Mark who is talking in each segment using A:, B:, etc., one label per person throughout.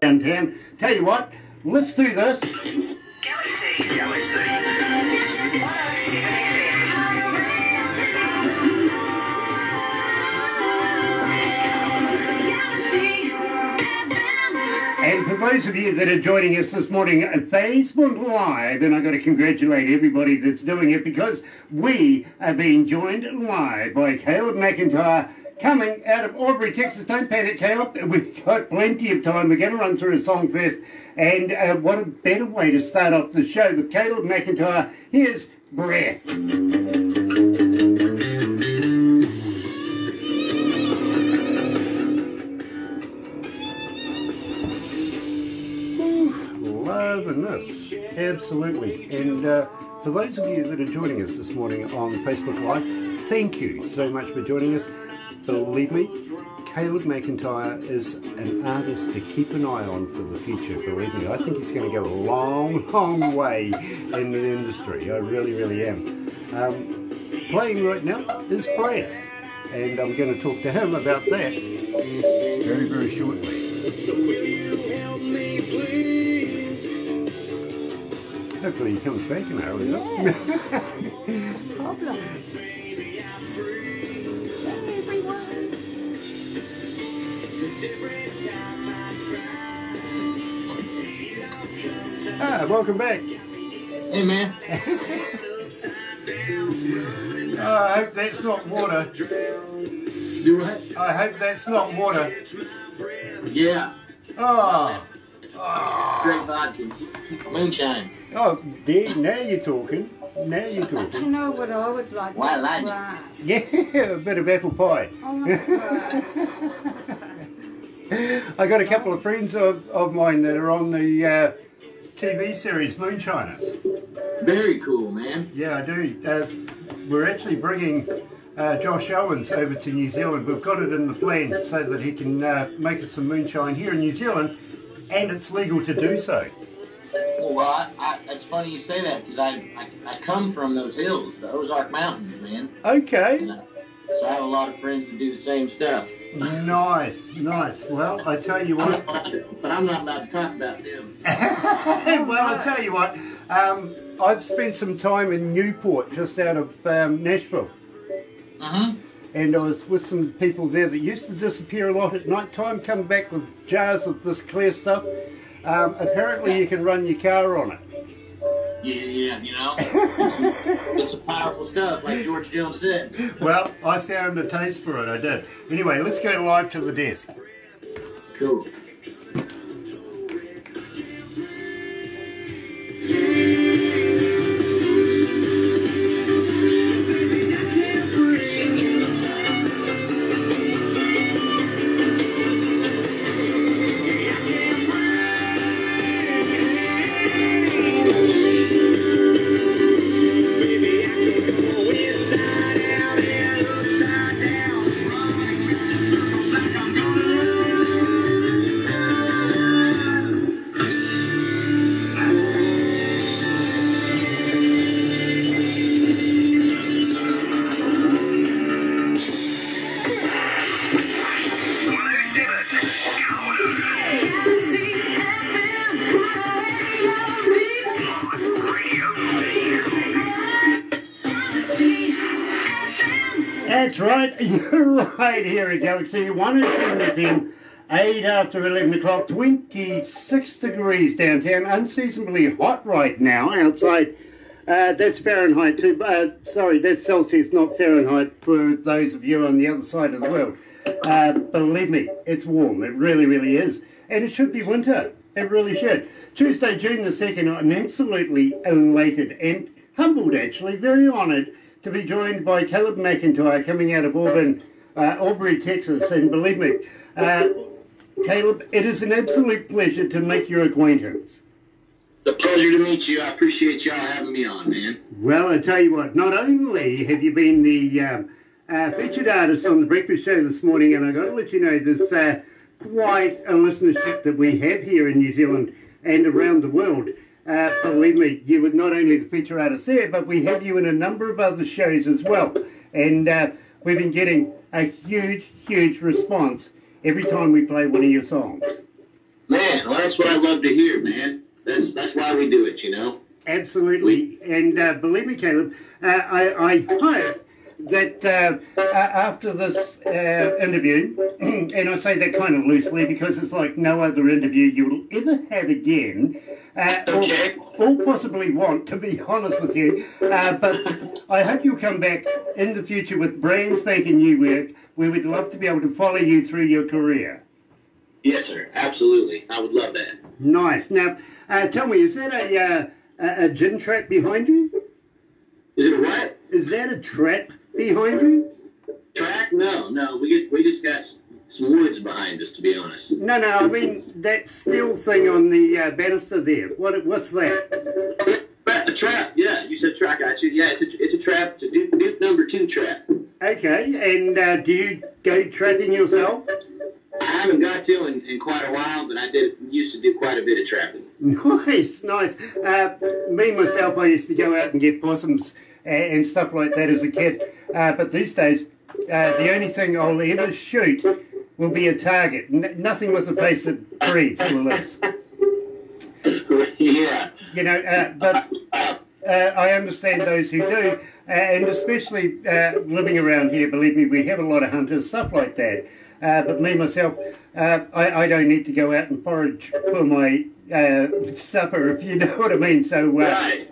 A: downtown. Tell you what, let's do this.
B: Galaxy 107fm.
A: And for those of you that are joining us this morning at Facebook Live, and I've got to congratulate everybody that's doing it because we are being joined live by Caleb McIntire coming out of Aubrey, Texas. Don't panic, Caleb. We've got plenty of time. We're going to run through a song first. And what a better way to start off the show with Caleb McIntire. Here's Breath. Loving this, absolutely. And for those of you that are joining us this morning on Facebook Live, thank you so much for joining us. Believe me, Caleb McIntire is an artist to keep an eye on for the future. Believe me, I think he's going to go a long, long way in the industry. I really, really am. Playing right now is Breath, and I'm going to talk to him about that very, very shortly. So will you help me, please? Hopefully he comes back in our problem. Welcome back.
C: Hey, man.
A: I hope that's not water.
C: Do what?
A: I hope that's not water.
C: Yeah.
A: Oh.
C: Great vodka. Moonshine.
A: Oh, dear, now you're talking. Now you're talking.
D: Do you know what I would like?
C: Why, like
D: grass.
A: Yeah, a bit of apple pie.
D: Oh, my grass.
A: I got a couple of friends of mine that are on the TV series Moonshiners.
C: Very cool, man.
A: Yeah, I do. We're actually bringing Josh Owens over to New Zealand. We've got it in the plan so that he can make us some moonshine here in New Zealand, and it's legal to do so.
C: Well, it's funny you say that because I come from those hills, the Ozark Mountains, man.
A: Okay.
C: And, so I have a lot of friends that do the same stuff.
A: Nice, nice. Well, I tell you what.
C: But I'm not allowed to talk about them.
A: Well, I tell you what. I've spent some time in Newport, just out of Nashville. And I was with some people there that used to disappear a lot at night time, come back with jars of this clear stuff. Apparently you can run your car on it.
C: Yeah, you know, it's some powerful stuff, like George Jones said.
A: Well, I found a taste for it, I did. Anyway, let's go live to the desk.
C: Cool.
A: That's right, you're right here at Galaxy 107fm, 8 after 11 o'clock, 26 degrees downtown, unseasonably hot right now outside. That's Fahrenheit too, sorry, that's Celsius, not Fahrenheit, for those of you on the other side of the world. Believe me, it's warm, it really, really is. And it should be winter, it really should. Tuesday, June the 2nd, I'm absolutely elated and humbled actually, very honoured to be joined by Caleb McIntire coming out of Aubrey, Texas. And believe me, Caleb, it is an absolute pleasure to make your acquaintance.
C: It's a pleasure to meet you. I appreciate y'all having me on, man.
A: Well, I tell you what, not only have you been the featured artist on the breakfast show this morning, and I've got to let you know there's quite a listenership that we have here in New Zealand and around the world. Believe me, you were not only the feature artist there, but we have you in a number of other shows as well. And we've been getting a huge, huge response every time we play one of your songs.
C: Man, well, that's what I love to hear, man. That's why we do it, you know?
A: Absolutely. And believe me, Caleb, I hope that after this interview, and I say that kind of loosely because it's like no other interview you'll ever have again,
C: Okay.
A: or possibly want, to be honest with you, but I hope you'll come back in the future with brand spanking new work. We would love to be able to follow you through your career.
C: Yes, sir. Absolutely. I would love that.
A: Nice. Now, tell me, is that a gin trap behind you?
C: Is it a what?
A: Is that a trap behind you?
C: Track? No. We just got some woods behind us, to be honest.
A: No, I mean that steel thing on the banister there. What's that?
C: A trap? Yeah, you said track. Actually, yeah, it's a trap. It's a Duke number 2 trap.
A: Okay, and do you go trapping yourself?
C: I haven't got to in quite a while, but I used to do quite a bit of trapping.
A: Nice. Me, myself, I used to go out and get possums and stuff like that as a kid. But these days, the only thing I'll ever shoot will be a target. Nothing with a face that breathes or lives.
C: Yeah.
A: You know, but I understand those who do, and especially living around here, believe me, we have a lot of hunters, stuff like that. But me, myself, I don't need to go out and forage for my supper, if you know what I mean. So
C: Right.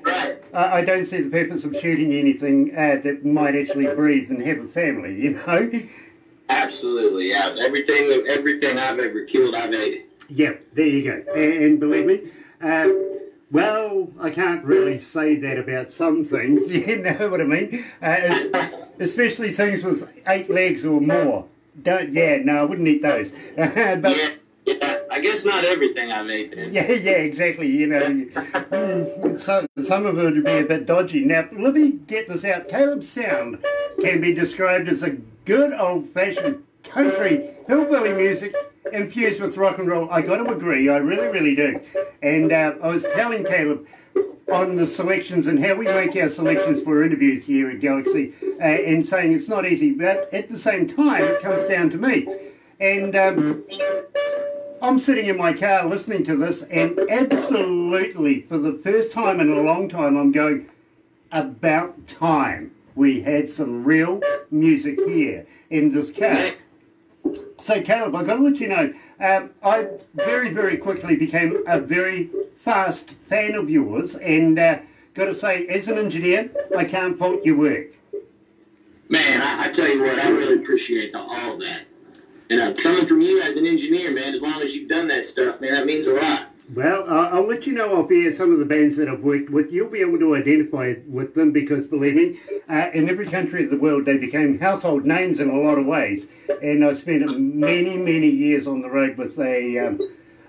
A: I don't see the purpose of shooting anything that might actually breathe and have a family, you know?
C: Absolutely, yeah. Everything I've ever killed, I've ate it.
A: Yeah, there you go. And believe me, well, I can't really say that about some things, you know what I mean? Especially things with 8 legs or more. I wouldn't eat those. But,
C: yeah, I guess not everything I've ate then.
A: yeah, exactly, you know. So some of it would be a bit dodgy. Now, let me get this out. Caleb's sound can be described as a good old-fashioned country hillbilly music infused with rock and roll. I got to agree, I really, really do. And I was telling Caleb on the selections and how we make our selections for interviews here at Galaxy, and saying it's not easy, but at the same time it comes down to me. And I'm sitting in my car listening to this, and absolutely for the first time in a long time I'm going, about time we had some real music here in this car. So Caleb, I've got to let you know, I very, very quickly became a very fast fan of yours, and got to say, as an engineer, I can't fault your work.
C: Man, I tell you what, I really appreciate all of that. And coming from you as an engineer, man, as long as you've done that stuff, man, that means a lot.
A: Well, I'll let you know off air some of the bands that I've worked with. You'll be able to identify with them because, believe me, in every country of the world, they became household names in a lot of ways. And I spent many, many years on the road with a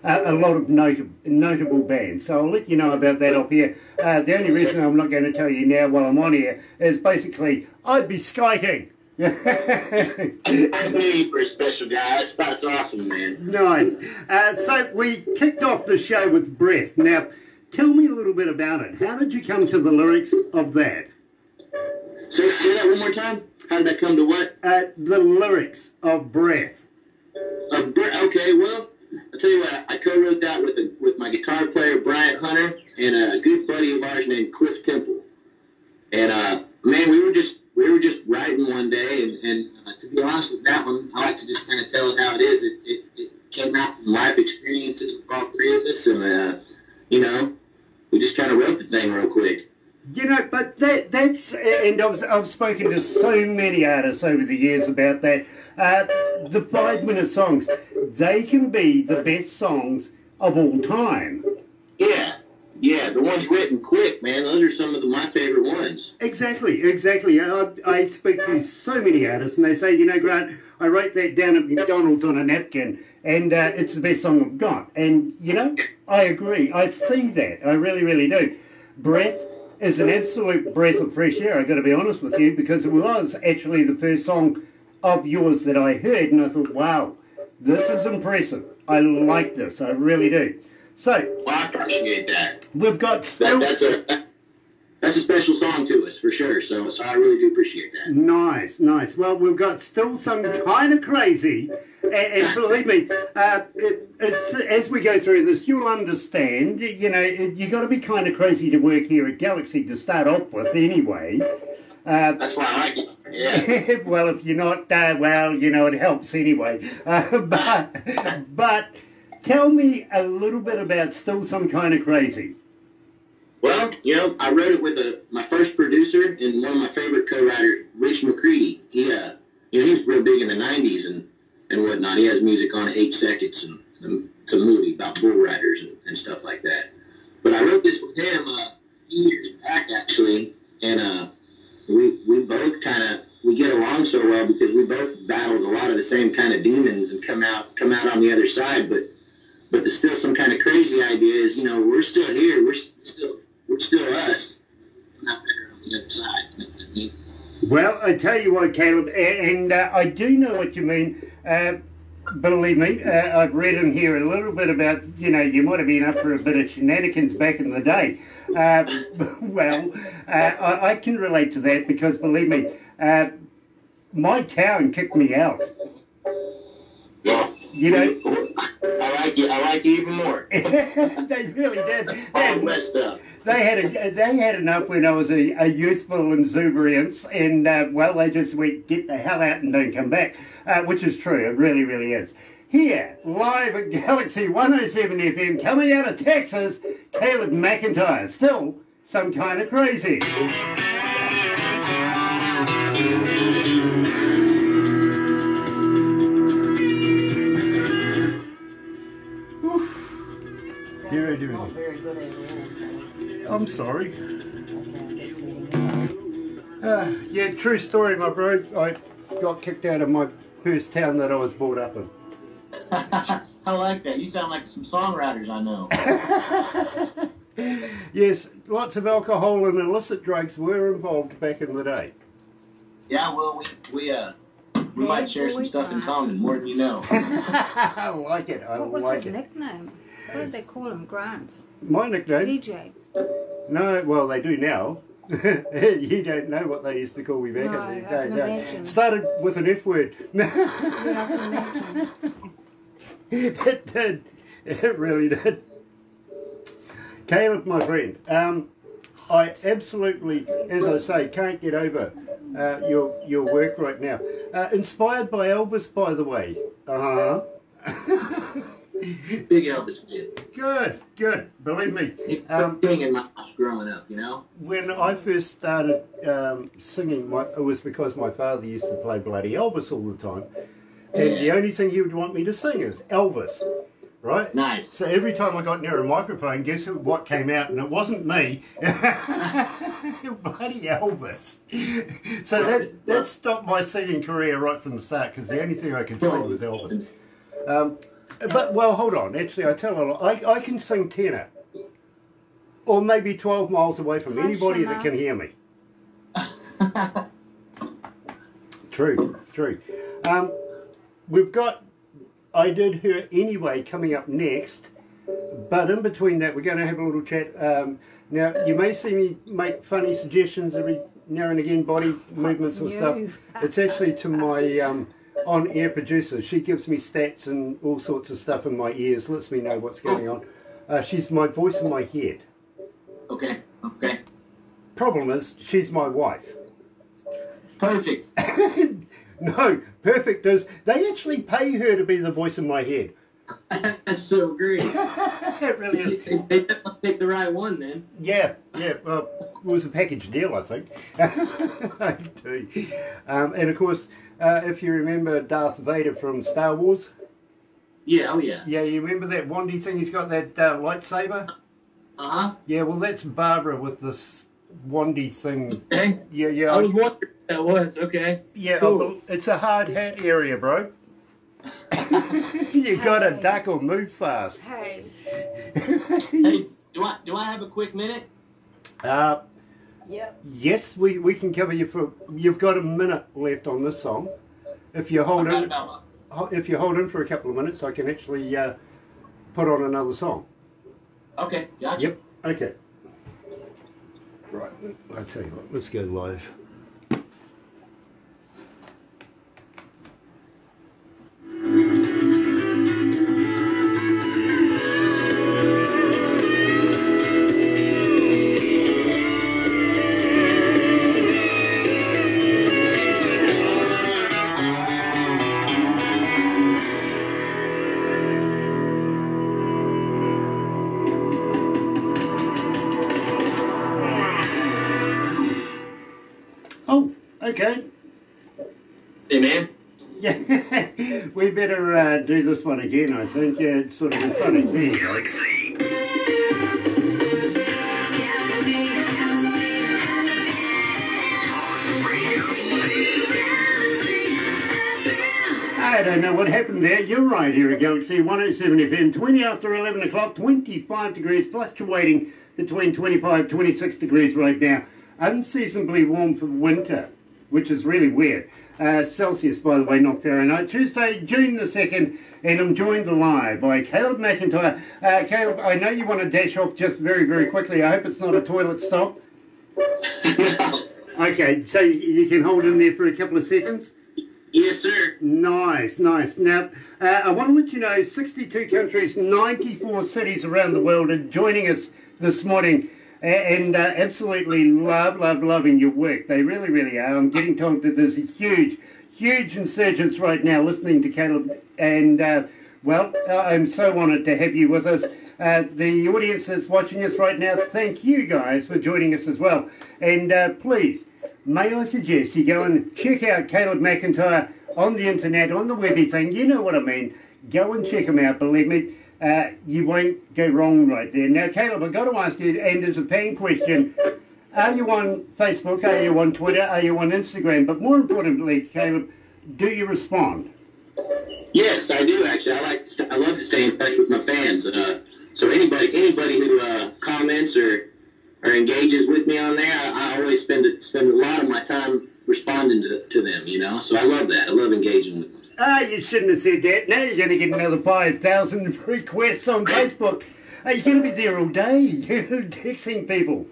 A: lot of notable bands. So I'll let you know about that off here. The only reason I'm not going to tell you now while I'm on here is basically I'd be skiting.
C: I knew you were a special guy. That's awesome, man.
A: Nice. So we kicked off the show with Breath. Now, tell me a little bit about it. How did you come to the lyrics of that?
C: Say that one more time. How did that come to what?
A: The lyrics of Breath.
C: Okay, well, I'll tell you what. I co-wrote that with my guitar player, Bryant Hunter, and a good buddy of ours named Cliff Temple. And, man, we were just writing one day, and to be honest with that one, I like to just kind of tell it how it is. It came out from life experiences with all 3 of us, and, you know, we just kind of wrote the thing real quick.
A: You know, but that's, and I've spoken to so many artists over the years about that. The 5-minute songs, they can be the best songs of all time.
C: Yeah, the ones written quick, man. Those are some of my favorite ones.
A: Exactly. I speak to so many artists, and they say, you know, Grant, I wrote that down at McDonald's on a napkin, and it's the best song I've got. And, you know, I agree. I see that. I really, really do. Breath is an absolute breath of fresh air, I've got to be honest with you, because it was actually the first song of yours that I heard, and I thought, wow, this is impressive. I like this. I really do. So,
C: well, I appreciate that.
A: We've got
C: that's that's a special song to us for sure. So I really do appreciate that.
A: Nice, nice. Well, we've got still some kind of crazy, and believe me, as we go through this, you'll understand. You know, you got to be kind of crazy to work here at Galaxy to start off with, anyway.
C: That's why I like it. Yeah.
A: Well, if you're not, well, you know, it helps anyway. But tell me a little bit about Still Some Kind of Crazy.
C: Well, you know, I wrote it with my first producer and one of my favorite co-writers, Rich McCready. He, you know, he was real big in the '90s and whatnot. He has music on 8 Seconds, and it's a movie about bull riders and stuff like that. But I wrote this with him a few years back, actually, and we both we get along so well because we both battled a lot of the same kind of demons and come out on the other side. But there's still some kind of crazy idea is, you know, we're still here. We're still us. Not better on the other side. You know what I mean?
A: Well, I tell you what, Caleb, and I do know what you mean. Believe me, I've read in here a little bit about, you know, you might have been up for a bit of shenanigans back in the day. Well, I can relate to that because, believe me, my town kicked me out.
C: Well,
A: you know,
C: I like you even more.
A: They really did.
C: All messed up.
A: They had enough when I was a youthful exuberance, and well, they just went, get the hell out and don't come back, which is true. It really, really is. Here, live at Galaxy 107 FM, coming out of Texas, Caleb McIntire, Still Some Kind of Crazy.
D: Not very good at all.
A: I'm sorry. Yeah, true story, my bro. I got kicked out of my first town that I was brought up in.
C: I like that. You sound like some songwriters I know.
A: Yes, lots of alcohol and illicit drugs were involved back in the day.
C: Yeah, well, we might share some stuff in common, more than you know.
A: I like it.
D: What was his nickname? What did they call him? Grants?
A: My nickname?
D: DJ.
A: No, well, they do now. You don't know what they used to call me back in the day.
D: I can imagine.
A: Started with an F word.
D: Yeah, I can imagine.
A: It did. It really did. Caleb, my friend, I absolutely, as I say, can't get over your work right now. Inspired by Elvis, by the way. Uh-huh.
C: Big Elvis fan.
A: Good, good. Believe me.
C: King in my house growing up, you know?
A: When I first started singing, it was because my father used to play bloody Elvis all the time. And the only thing he would want me to sing is Elvis. Right?
C: Nice.
A: So every time I got near a microphone, guess what came out? And it wasn't me. Bloody Elvis. So that stopped my singing career right from the start because the only thing I could sing was Elvis. But, well, hold on. Actually, I tell a lot. I can sing tenor. Or maybe 12 miles away from anybody that can hear me. True, true. We've got I Did Her Anyway coming up next. But in between that, we're going to have a little chat. Now, you may see me make funny suggestions every now and again, body movements and stuff. It's actually to my on-air producer. She gives me stats and all sorts of stuff in my ears, lets me know what's going on. She's my voice in my head.
C: Okay, okay.
A: Problem is, she's my wife.
C: Perfect.
A: No, perfect is, they actually pay her to be the voice in my head.
C: That's so great.
A: It really is.
C: They definitely picked the right one then.
A: Yeah, yeah. Well, it was a package deal, I think. I do. And of course, if you remember Darth Vader from Star Wars.
C: Yeah, oh yeah.
A: Yeah, you remember that wandy thing? He's got that lightsaber.
C: Uh-huh.
A: Yeah, well, that's Barbara with this wandy thing.
C: Okay.
A: Yeah, yeah.
C: I was wondering what that was. Okay.
A: Yeah,
C: cool.
A: It's a hard hat area, bro. You gotta duck or move fast.
D: Hey.
C: Hey, do I have a quick minute?
D: Yep.
A: Yes, we can cover you for. You've got a minute left on this song. If you hold in, for a couple of minutes, I can actually put on another song.
C: Okay, gotcha.
A: Yep. Okay. Right, I'll tell you what, let's go live. Oh, okay.
C: Hey, man.
A: Yeah, we better do this one again, I think. Yeah, it's sort of in front of here.
B: Galaxy.
A: I don't know what happened there. You're right here at Galaxy 107 FM, 20 after 11 o'clock, 25 degrees, fluctuating between 25 and 26 degrees right now. Unseasonably warm for winter, which is really weird. Celsius, by the way, not Fahrenheit. Tuesday, June the 2nd, and I'm joined live by Caleb McIntire. Caleb, I know you want to dash off just very, very quickly. I hope it's not a toilet stop. Okay, so you can hold in there for a couple of seconds?
C: Yes, sir.
A: Nice, nice. Now, I want to let you know 62 countries, 94 cities around the world are joining us this morning and absolutely loving your work. They really, really are. I'm getting told that there's a huge insurgence right now listening to Caleb and, well, I'm so honoured to have you with us. The audience that's watching us right now, thank you guys for joining us as well. And please, may I suggest you go and check out Caleb McIntire on the internet, on the webby thing. You know what I mean. Go and check him out, believe me. You won't go wrong right there. Now, Caleb, I've got to ask you, and as a fan question, are you on Facebook, are you on Twitter, are you on Instagram? But more importantly, Caleb, do you respond?
C: Yes, I do actually. I love to stay in touch with my fans. So anybody who comments or engages with me on there, I always spend a lot of my time responding to them. You know, so I love that. I love engaging with them.
A: You shouldn't have said that. Now you're going to get another 5,000 requests on Facebook. You're going to be there all day. You're texting people.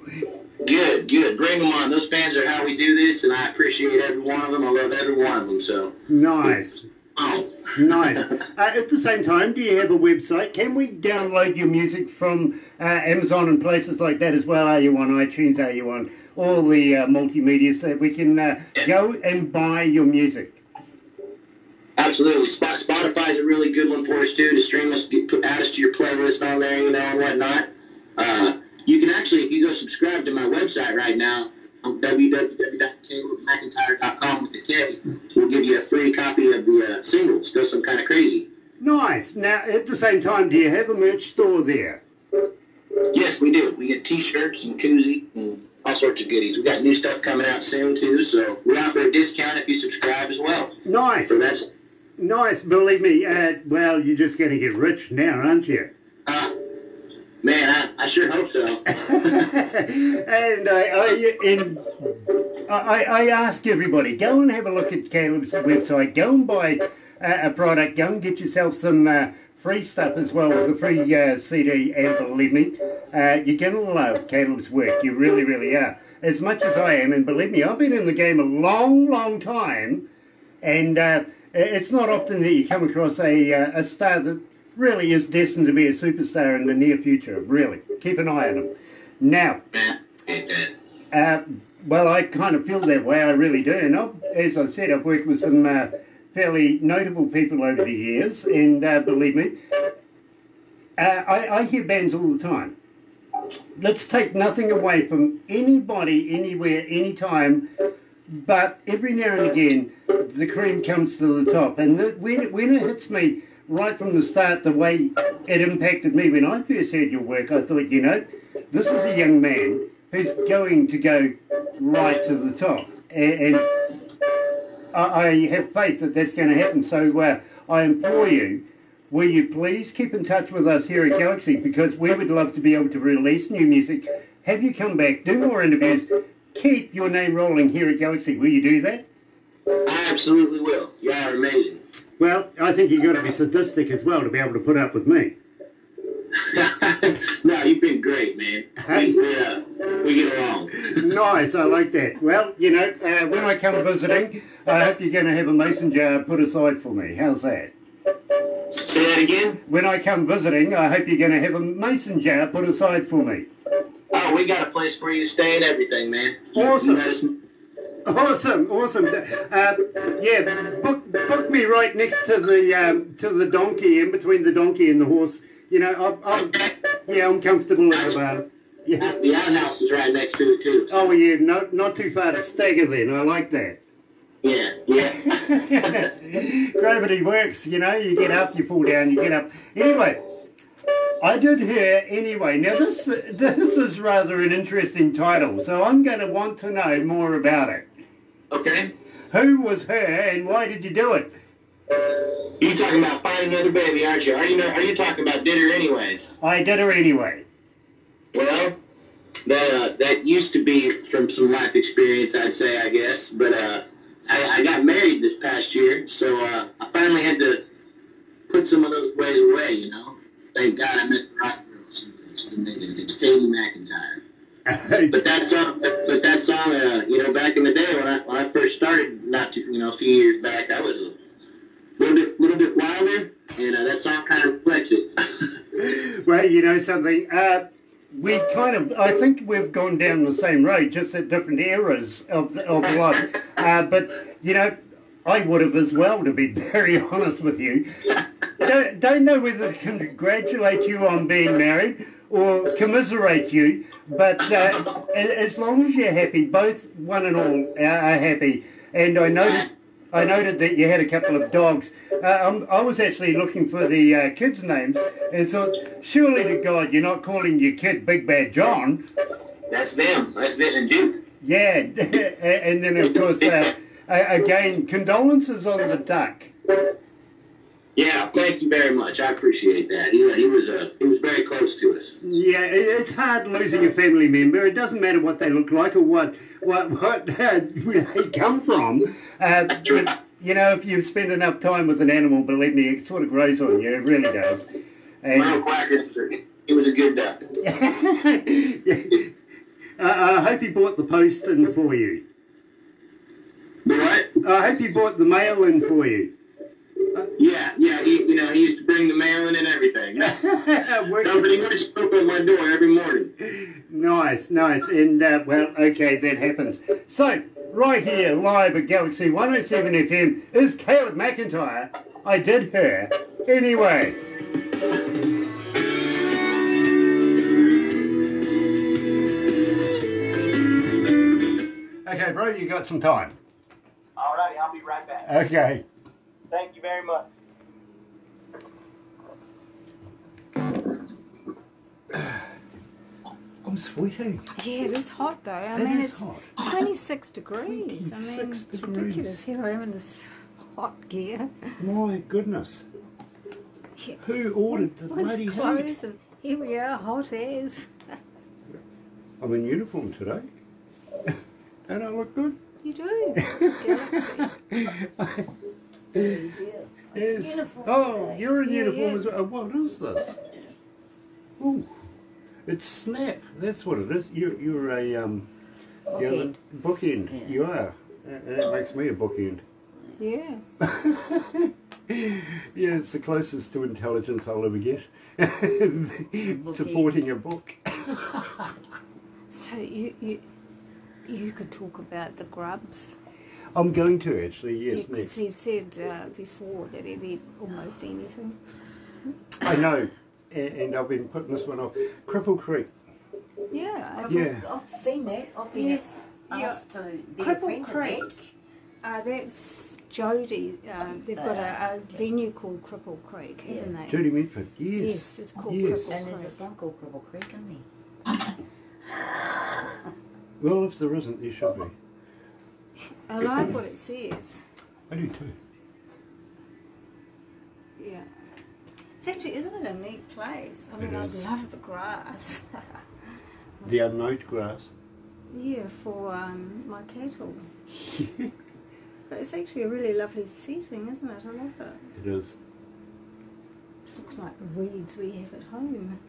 C: Good. Bring them on. Those fans are how we do this, and I appreciate every one of them. I love every one of them. So
A: nice.
C: Oh.
A: Nice. At the same time, do you have a website? Can we download your music from Amazon and places like that as well? Are you on iTunes? Are you on all the multimedia so we can go and buy your music?
C: Absolutely. Spotify's a really good one for us, too, to stream us, add us to your playlist on there, you know, and whatnot. You can actually, if you go subscribe to my website right now, on www.calebmcintire.com with the K, we'll give you a free copy of the single, Still Some Kind of Crazy.
A: Nice. Now, at the same time, do you have a merch store there?
C: Yes, we do. We get T-shirts and koozies and all sorts of goodies. We got new stuff coming out soon, too, so we offer a discount if you subscribe as well.
A: Nice.
C: So that's...
A: Nice. Believe me, well, you're just going to get rich now, aren't you?
C: Man, I sure hope so.
A: And I ask everybody, go and have a look at Caleb's website. Go and buy a product. Go and get yourself some free stuff as well with a free CD. And believe me, you're going to love Caleb's work. You really, really are. As much as I am. And believe me, I've been in the game a long time. And it's not often that you come across a star that really is destined to be a superstar in the near future, really. Keep an eye on him. Now, well, I kind of feel that way, I really do. And as I said, I've worked with some fairly notable people over the years, and believe me, I hear bands all the time. Let's take nothing away from anybody, anywhere, anytime, but every now and again, the cream comes to the top. And when it hits me, right from the start, the way it impacted me when I first heard your work, I thought, you know, this is a young man who's going to go right to the top. And I have faith that that's going to happen. So I implore you, will you please keep in touch with us here at Galaxy, because we would love to be able to release new music, have you come back, do more interviews, keep your name rolling here at Galaxy. Will you do that?
C: I absolutely will. You are amazing.
A: Well, I think you've got to be sadistic as well to be able to put up with me.
C: No, you've been great, man. We get along.
A: Nice, I like that. Well, you know, when I come visiting, I hope you're going to have a mason jar put aside for me. How's that?
C: Say that again?
A: When I come visiting, I hope you're going to have a mason jar put aside for me.
C: Oh, we got a place for you to stay and everything, man.
A: Awesome. Awesome. Yeah, book me right next to the donkey, in between the donkey and the horse. You know, I'm comfortable at the bar. Yeah.
C: The outhouse is right next to it too. So.
A: Oh yeah, not too far to stagger then. I like that.
C: Yeah.
A: Gravity works, you know. You get up, you fall down, you get up. Anyway, I did hear. Anyway, now this is rather an interesting title, so I'm going to want to know more about it.
C: Okay.
A: Who was her, and why did you do it?
C: You talking about finding another baby, aren't you? Are you talking about did her anyways?
A: I did her anyway.
C: Well, that used to be from some life experience, I'd say, I guess. But I got married this past year, so I finally had to put some of those ways away, you know. Thank God I met the right girl. It's Katie McIntire. But that song, you know, back in the day when I first started, a few years back, I was a little bit wilder, and that song kind of reflects it.
A: Well, you know something, I think we've gone down the same road, just at different eras of life. But you know, I would have as well, to be very honest with you. Don't know whether to congratulate you on being married or commiserate you, but as long as you're happy, both one and all are happy. And I noted that you had a couple of dogs. I was actually looking for the kids' names and thought, surely to God you're not calling your kid Big Bad John.
C: That's them and Duke.
A: Yeah, and then of course, again, condolences on the duck.
C: Yeah, thank you very much. I appreciate that. He was very close to us.
A: Yeah, it's hard losing a family member. It doesn't matter what they look like or what they come from. But, you know, if you spend enough time with an animal, believe me, it sort of grows on you. It really does. And,
C: well, Quacker, he was a good duck.
A: I hope he brought the post in for you.
C: The what?
A: I hope he brought the mail in for you.
C: Yeah, he used to bring the mail in and everything. Somebody would spoke on my door every morning.
A: Nice. And, well, okay, that happens. So, right here, live at Galaxy 107 FM, is Caleb McIntire. I did her anyway. Okay, bro, you got some time.
C: Alrighty, I'll be right back.
A: Okay.
C: Thank you very much.
A: I'm sweating.
E: Yeah, it is hot though. I
A: It
E: mean,
A: is
E: it's
A: hot.
E: 26 degrees.
A: 26
E: It's
A: degrees.
E: ridiculous. Here I am in this hot gear.
A: My goodness.
E: Yeah.
A: Who ordered the
E: Bunch
A: bloody
E: of
A: heat?
E: clothes and here we are, hot as.
A: I'm in uniform today. Don't I look good?
E: You do. Galaxy.
A: Yes.
D: Uniform
A: Oh,
D: today.
A: you're in
E: Yeah,
A: uniform
E: yeah.
A: as well. What is this? Ooh, it's Snap. That's what it is. You're a you're
D: Bookend.
A: the bookend.
D: Yeah.
A: You are. That makes me a bookend.
E: Yeah.
A: Yeah, it's the closest to intelligence I'll ever get. Supporting a book.
E: So you could talk about the grubs.
A: I'm going to actually, yes,
E: Because
A: next.
E: he said before that he'd eat almost anything.
A: I know, and I've been putting this one off. Cripple Creek.
E: Yeah.
A: Yeah.
D: I've seen that. I've been
E: Yes.
D: asked to be a
E: Cripple
D: friend of
E: Creek. That's Jody. They've got a venue called Cripple Creek, haven't they?
A: Jody Medford, yes.
E: Yes, it's called
A: Yes.
E: Cripple
D: that. And there's a
E: Creek.
D: song called Cripple Creek, isn't there?
A: Well, if there isn't, there should be.
E: I like what it says.
A: I do too.
E: Yeah. It's actually, isn't it a neat place? I mean,
A: It
E: I
A: is.
E: love the grass.
A: The unknown grass.
E: Yeah, for my cattle. But it's actually a really lovely setting, isn't it? I love it.
A: It is.
E: This looks like the weeds we have at home.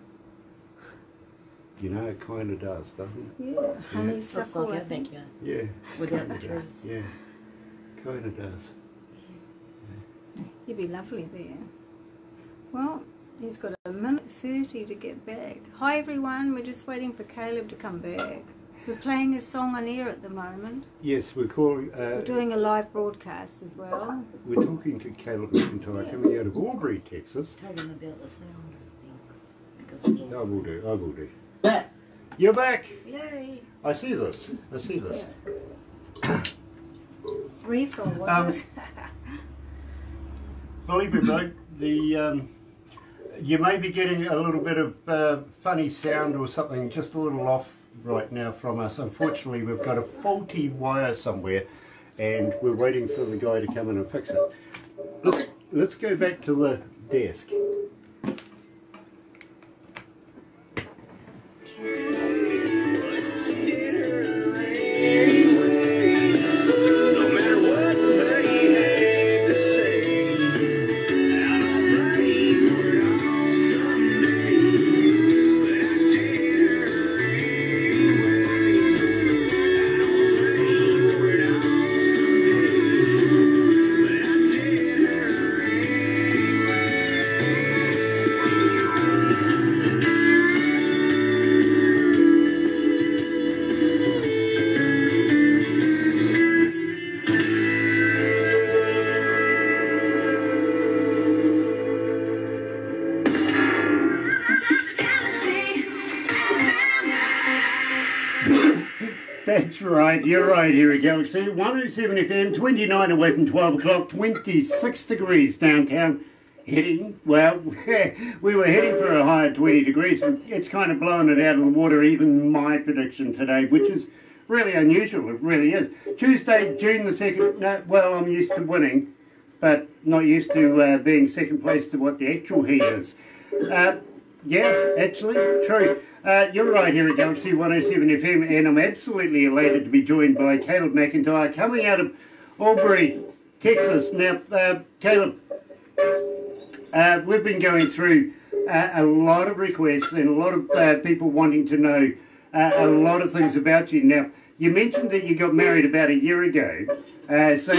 A: You know, it kind of does, doesn't it?
E: Yeah, honeysuckle.
D: Looks like
E: I
D: our
E: think.
D: backyard
A: Yeah.
D: without the trees.
A: Yeah, kind of does.
E: You'd be lovely there. Well, he's got a minute 30 to get back. Hi everyone, we're just waiting for Caleb to come back. We're playing his song on air at the moment.
A: Yes, we're calling.
E: We're doing a live broadcast as well.
A: We're talking to Caleb McIntire coming out of Aubrey, Texas.
D: Tell them about the sound, I think. Because of
A: I will do. I will do.
C: Back.
A: You're back.
D: Yay!
A: I see this. I see this.
E: Refill, was it?
A: Believe me, bro, you may be getting a little bit of funny sound or something, just a little off right now from us. Unfortunately, we've got a faulty wire somewhere, and we're waiting for the guy to come in and fix it. Let's go back to the desk. That's right, you're right here at Galaxy 107 FM, 29 away from 12 o'clock, 26 degrees downtown. Heading, well, we were heading for a high of 20 degrees. It's kind of blowing it out of the water, even my prediction today, which is really unusual. It really is. Tuesday, June the 2nd, no, well, I'm used to winning, but not used to being second place to what the actual heat is. Yeah, actually, true. You're right here at Galaxy 107 FM, and I'm absolutely elated to be joined by Caleb McIntire, coming out of Aubrey, Texas. Now, Caleb, we've been going through a lot of requests and a lot of people wanting to know a lot of things about you. Now, you mentioned that you got married about a year ago, so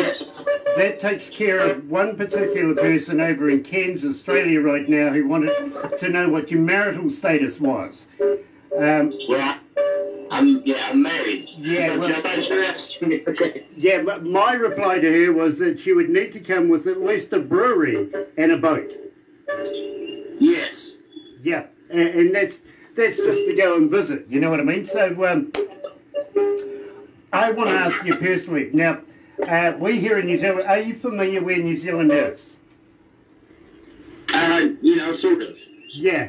A: that takes care of one particular person over in Cairns, Australia right now who wanted to know what your marital status was.
C: Well, I'm married.
A: Yeah, well,
C: I thought you were asking me. Okay.
A: yeah, but my reply to her was that she would need to come with at least a brewery and a boat.
C: Yes.
A: Yeah, and that's just to go and visit, you know what I mean? So, I want to ask you personally, now, we here in New Zealand, are you familiar where New Zealand is?
C: Sort of.
A: Yeah,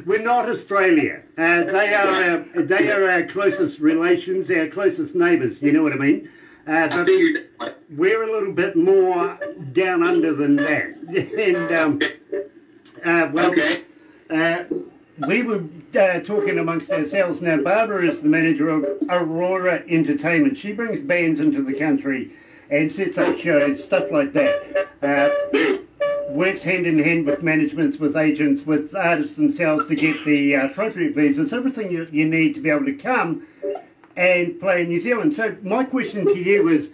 A: we're not Australia. They are our closest relations, our closest neighbours, you know what I mean?
C: I
A: But
C: figured.
A: we're a little bit more down under than that. And, well,
C: Okay.
A: we were talking amongst ourselves. Now, Barbara is the manager of Aurora Entertainment. She brings bands into the country and sets up shows, stuff like that. Works hand in hand with managements, with agents, with artists themselves to get the appropriate visas, everything you need to be able to come and play in New Zealand. So my question to you is,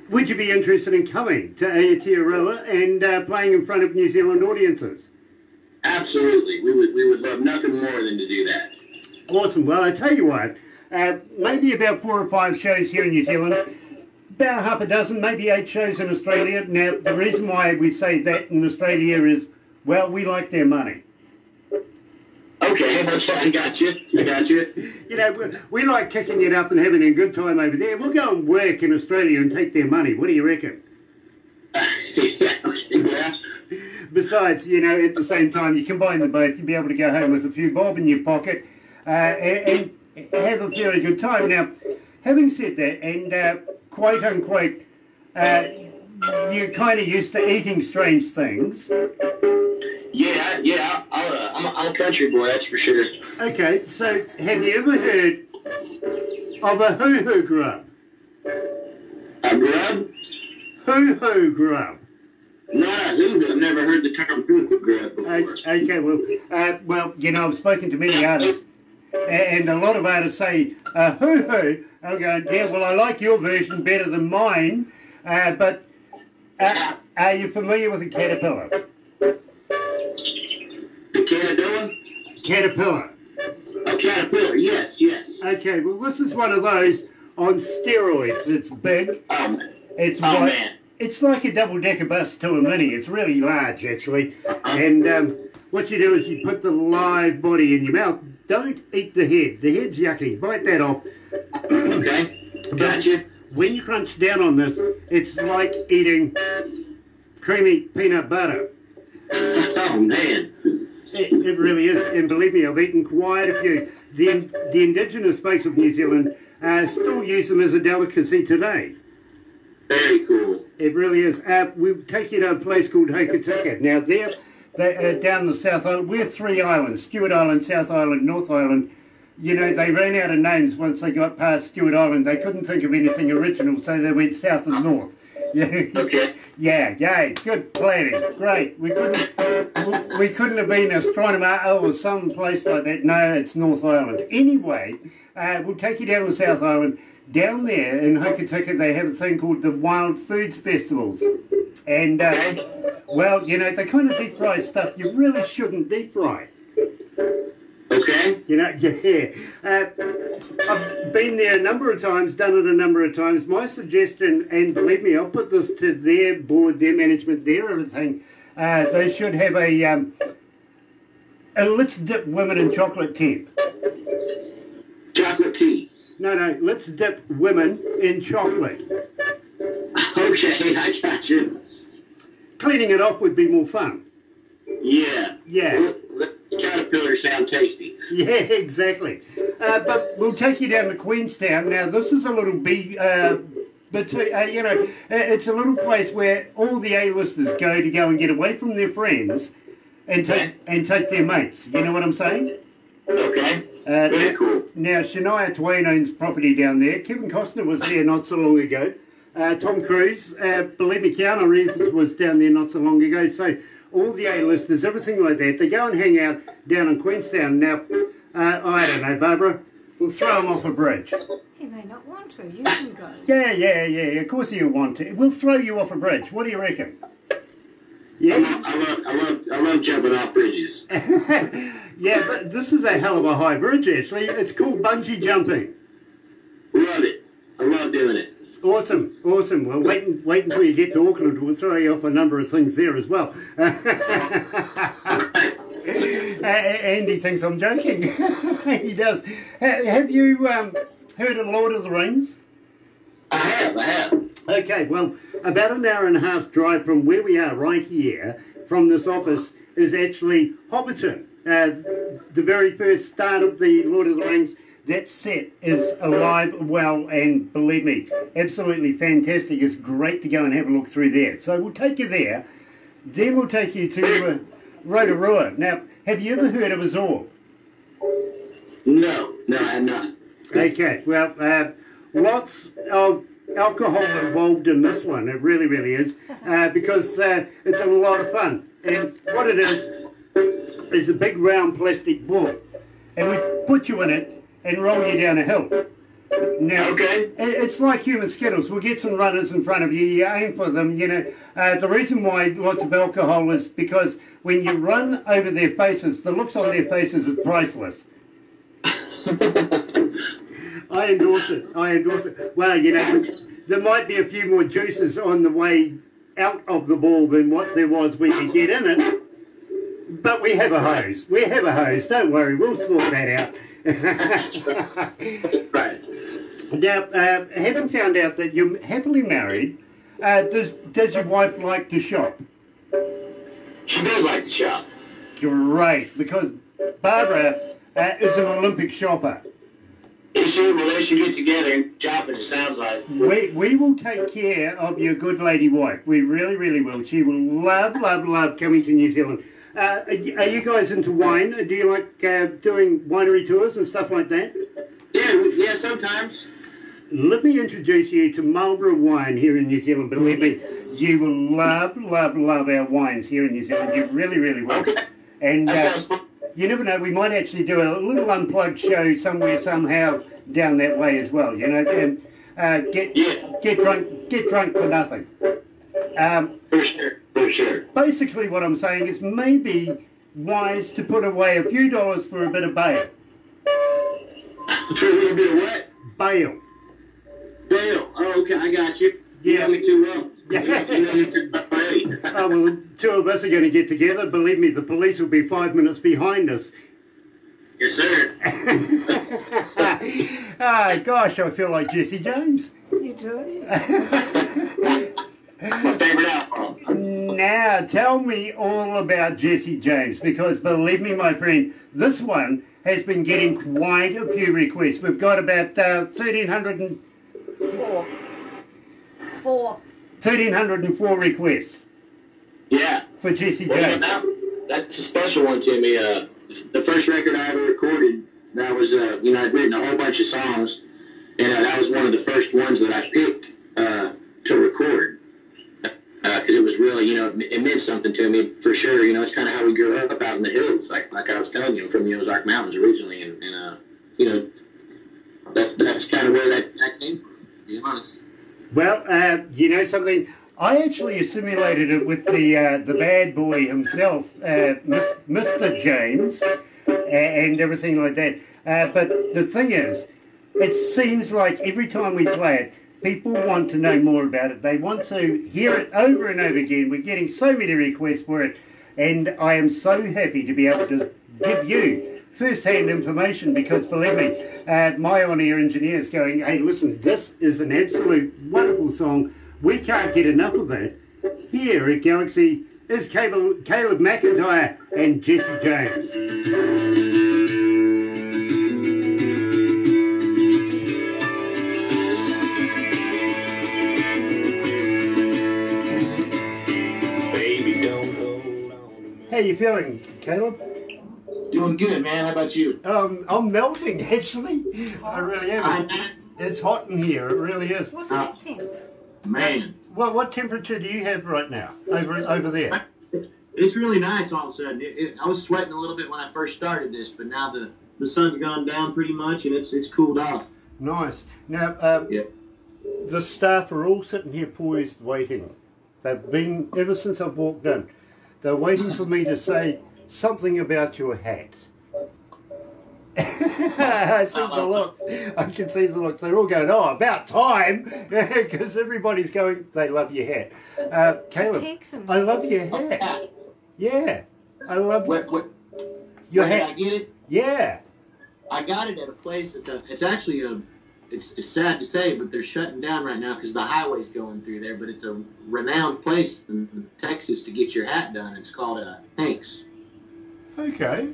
A: would you be interested in coming to Aotearoa and playing in front of New Zealand audiences?
C: Absolutely. We would love nothing more than to do that.
A: Awesome. Well, I tell you what, maybe about 4 or 5 shows here in New Zealand, about half a dozen, maybe 8 shows in Australia. Now, the reason why we say that in Australia is, well, we like their money.
C: Okay, I got you.
A: You know, we like kicking it up and having a good time over there. We'll go and work in Australia and take their money. What do you reckon?
C: Yeah.
A: Besides, you know, at the same time, you combine them both, you'll be able to go home with a few bob in your pocket and have a very good time. Now, having said that, and quote unquote, you're kind of used to eating strange things.
C: Yeah. I'm a country boy, that's for sure.
A: Okay, so have you ever heard of a hoo-hoo grub?
C: A grub?
A: Hoo-hoo grub.
C: Not a hoodoo. I've never heard the term hoodoo grub before.
A: Okay, well, you know, I've spoken to many artists, and a lot of artists say, hoo-hoo. I'm going, yeah, well, I like your version better than mine, but are you familiar with a caterpillar?
C: The caterpillar?
A: Caterpillar.
C: A caterpillar, yes.
A: Okay, well, this is one of those on steroids. It's big. It's
C: oh
A: white.
C: man.
A: It's like a double-decker bus to a mini. It's really large, actually. And what you do is you put the live body in your mouth. Don't eat the head. The head's yucky. Bite that off.
C: Okay, gotcha.
A: When you crunch down on this, it's like eating creamy peanut butter.
C: Oh man.
A: It really is. And believe me, I've eaten quite a few. The indigenous folks of New Zealand still use them as a delicacy today.
C: Very cool.
A: It really is. We'll take you to a place called Hokitika. Now, they're down the South Island. We're 3 islands, Stewart Island, South Island, North Island. You know, they ran out of names once they got past Stewart Island. They couldn't think of anything original, so they went south and north.
C: Okay.
A: Yeah, good planning. Great. We couldn't have been Astronomer or some place like that. No, it's North Island. Anyway, we'll take you down to South Island. Down there in Hokitika, they have a thing called the Wild Foods Festivals. And, well, you know, they kind of deep fry stuff you really shouldn't deep fry.
C: Okay.
A: You know, yeah. I've been there a number of times, done it a number of times. My suggestion, and believe me, I'll put this to their board, their management, their everything, they should have a let's dip women in chocolate tea.
C: Chocolate tea.
A: No, let's dip women in chocolate.
C: Okay, I got you.
A: Cleaning it off would be more fun.
C: Yeah.
A: Yeah.
C: Caterpillars sound tasty.
A: Yeah, exactly. But we'll take you down to Queenstown. Now, this is a little you know, it's a little place where all the A-listers go and get away from their friends and take their mates. You know what I'm saying?
C: Okay. Very cool.
A: Now, Shania Twain owns property down there. Kevin Costner was there not so long ago. Tom Cruise, believe me, Keanu Reeves was down there not so long ago. So all the A-listers, everything like that, they go and hang out down in Queenstown. Now, I don't know, Barbara, we'll throw them off a bridge.
E: He may not want to. You can go.
A: Yeah. Of course he'll want to. We'll throw you off a bridge. What do you reckon? Yeah.
C: I love jumping off bridges.
A: Yeah, but this is a hell of a high bridge, actually. It's called bungee jumping.
C: Love it. I love doing it.
A: Awesome. Well, wait until you get to Auckland. We'll throw you off a number of things there as well. Andy thinks I'm joking. He does. Have you heard of Lord of the Rings?
C: I have.
A: Okay, well, about an hour and a half drive from where we are right here, from this office, is actually Hobbiton. The very first start of the Lord of the Rings. That set is alive, well, and believe me, absolutely fantastic. It's great to go and have a look through there. So we'll take you there. Then we'll take you to Rotorua. Now, have you ever heard of a Zorb?
C: No, I have not.
A: Okay, well, lots of alcohol involved in this one. It really is, because it's a lot of fun. And what it is a big round plastic ball. And we put you in it and roll you down a hill. Now,
C: okay.
A: It's like human skittles. We'll get some runners in front of you. You aim for them, you know. The reason why lots of alcohol is because when you run over their faces, the looks on their faces is priceless. I endorse it. Well, you know, there might be a few more juices on the way out of the ball than what there was when you get in it. But we have a hose. Don't worry, we'll sort that out.
C: Right.
A: Now, having found out that you're happily married, does your wife like to shop?
C: She does like to shop.
A: Great, because Barbara is an Olympic shopper.
C: Is she? Well, they should get together and shop, it sounds like.
A: We will take care of your good lady wife. We really will. She will love coming to New Zealand. Are you guys into wine? Do you like doing winery tours and stuff like that?
C: Yeah, sometimes.
A: let me introduce you to Marlborough wine here in New Zealand. Believe me, you will love, love, love our wines here in New Zealand. You really, really will.
C: Okay.
A: And
C: That sounds fun.
A: you never know, we might actually do a little unplugged show somewhere, somehow, down that way as well, you know, and get drunk for nothing.
C: For sure.
A: Basically what I'm saying is maybe wise to put away a few dollars for a bit of bail.
C: For a little bit of what?
A: Bail.
C: Bail. Oh, okay, I got you. You
A: Yeah.
C: know me too well.
A: Yeah.
C: You know me too well already.
A: Oh, well, two of us are going to get together. Believe me, the police will be 5 minutes behind us.
C: Yes, sir.
A: Ah, gosh, I feel like Jesse James.
E: You do?
C: My favorite album.
A: Now, tell me all about Jesse James, because believe me, my friend, this one has been getting quite a few requests. We've got about 1,304 requests
C: Yeah.
A: for Jesse
C: Well,
A: James.
C: that's a special one to me. The first record I ever recorded, that was, I'd written a whole bunch of songs, and that was one of the first ones that I picked to record. Because it was really, it meant something to me for sure. It's kind of how we grew up out in the hills, like I was telling you, from the Ozark Mountains originally, and that's kind of where that came from, to be honest.
A: Well, you know something? I actually assimilated it with the bad boy himself, Mr. James, and everything like that. But the thing is, it seems like every time we play it, people want to know more about it. They want to hear it over and over again. We're getting so many requests for it, and I am so happy to be able to give you first-hand information, because believe me, my on-air engineer is going, hey, listen, this is an absolute wonderful song. We can't get enough of it. Here at Galaxy is Caleb McIntire and Jesse James. How you feeling, Caleb?
C: Doing good, man. How about you?
A: I'm melting, actually. I really am. It's hot in here. It really is.
E: What's this temp?
C: Man.
A: Well, what temperature do you have right now over there?
C: It's really nice all of a sudden. I was sweating a little bit when I first started this, but now the sun's gone down pretty much, and it's cooled off.
A: Nice. Now, the staff are all sitting here poised waiting. They've been, ever since I've walked in, they're waiting for me to say something about your hat. I see the look. I can see the looks. They're all going, oh, about time, because everybody's going, they love your hat. Caleb, I love your hat. Yeah, I love your hat.
C: Did I get it?
A: Yeah.
C: I got it at a place. It's actually it's sad to say, but they're shutting down right now because the highway's going through there. But it's a renowned place in Texas to get your hat done. It's called Hank's.
A: Okay.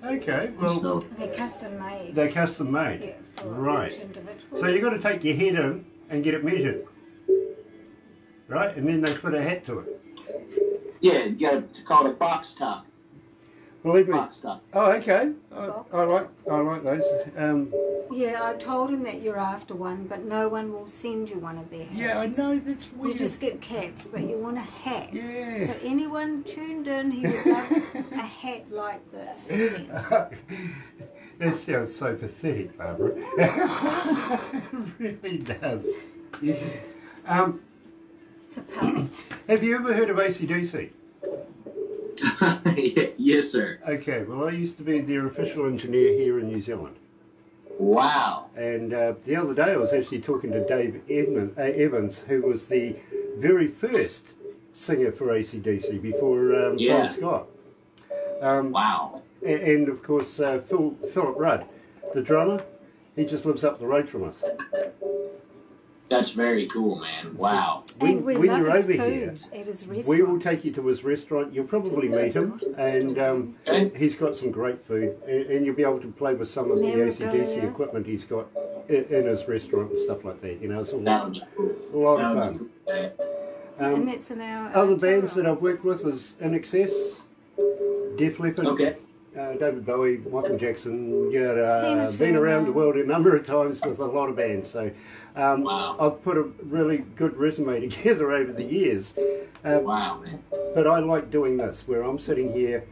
A: Well,
C: So,
E: They're custom made.
A: they're custom made.
E: Yeah, for
A: Right.
E: each individual.
A: So you've got to take your head in and get it measured. Right? And then they fit a hat to it.
C: yeah, you got it's called a box top.
A: Believe me.
C: Box top.
A: Oh, okay. I like those.
E: Yeah, I told him that you're after one, but no one will send you one of their hats.
A: Yeah, I know, that's
E: You
A: weird.
E: just get caps, but you want a hat.
A: Yeah.
E: So anyone tuned in, he would love a hat like this. sent.
A: That sounds so pathetic, Barbara. It really does.
E: It's a puppy.
A: Have you ever heard of AC/DC?
C: Yes, sir.
A: Okay, well, I used to be their official engineer here in New Zealand.
C: Wow.
A: And the other day I was actually talking to Dave Evans, who was the very first singer for AC/DC before Bon Scott.
C: Wow.
A: And of course, Philip Rudd, the drummer, he just lives up the road from us.
C: That's very cool, man. Wow.
E: And we
A: when
E: love
A: you're
E: his
A: over
E: food
A: here,
E: at his restaurant.
A: we will take you to his restaurant. You'll probably meet him, and he's got some great food, and you'll be able to play with some of the AC/DC equipment he's got in his restaurant and stuff like that. You know, it's all
C: That would be cool.
A: a lot of fun.
E: And that's in our
A: Other bands that I've worked with is In Excess, Def Leppard,
C: Okay.
A: David Bowie, Michael Jackson,
E: Tina
A: been around the
E: Turner.
A: world a number of times with a lot of bands. So
C: Wow.
A: I've put a really good resume together over the years.
C: Wow, man.
A: But I like doing this, where I'm sitting here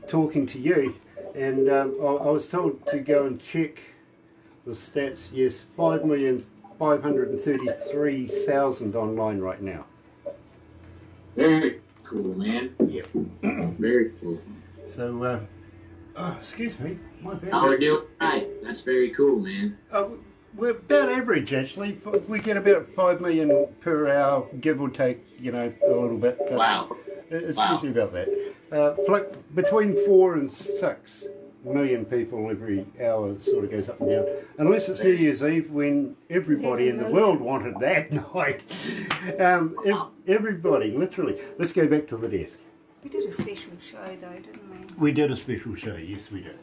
A: talking to you, and I was told to go and check the stats. Yes, 5,533,000 online right now.
C: Very cool, man.
A: Yep.
C: Very cool.
A: So, excuse me, my bad.
C: How we're doing right. That's very cool, man.
A: We're about average, actually. We get about 5 million per hour, give or take, a little bit. But
C: Wow.
A: it's
C: Wow.
A: usually about that. Between 4 and 6 million people every hour sort of goes up and down. Unless it's New Year's Eve, when everybody in the world wanted that night. Everybody, literally. Let's go back to the desk.
E: We did a special show though, didn't we?
A: We did a special show, yes we did.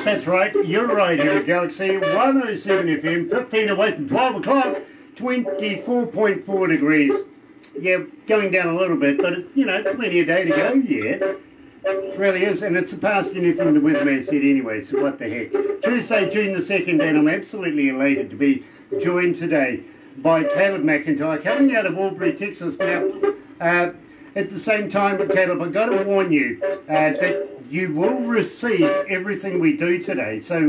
A: That's right, you're right here at Galaxy 107 FM, 15 away from 12 o'clock, 24.4 degrees. Yeah, going down a little bit, but, plenty of day to go, yeah. Really is, and it's surpassed anything the weatherman said anyway, so what the heck. Tuesday, June the 2nd, and I'm absolutely elated to be joined today by Caleb McIntire, coming out of Aubrey, Texas. Now, at the same time, Caleb, I've got to warn you that you will receive everything we do today. So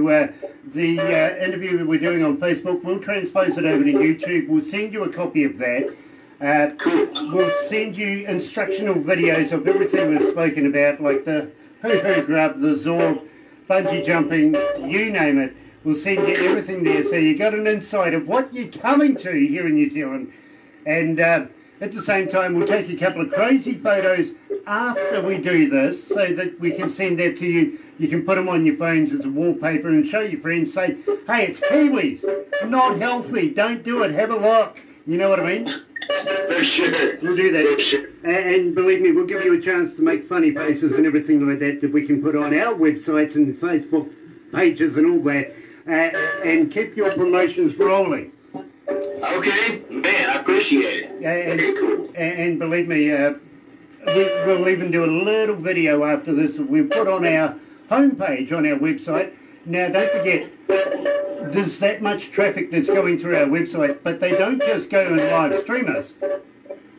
A: the interview we're doing on Facebook, we'll transpose it over to YouTube. We'll send you a copy of that. We'll send you instructional videos of everything we've spoken about, like the hoo-hoo grub, the Zorb, bungee jumping, you name it. We'll send you everything there, so you got an insight of what you're coming to here in New Zealand. And at the same time, we'll take a couple of crazy photos after we do this, so that we can send that to you. You can put them on your phones as a wallpaper and show your friends, say, hey, it's Kiwis, not healthy, don't do it, have a look. You know what I mean?
C: For sure.
A: We'll do that.
C: For sure.
A: And believe me, we'll give you a chance to make funny faces and everything like that we can put on our websites and Facebook pages and all that, and keep your promotions rolling.
C: Okay, man, I appreciate it. Very cool.
A: And believe me, we'll even do a little video after this that we'll put on our homepage on our website. Now, don't forget, there's that much traffic that's going through our website, but they don't just go and live stream us.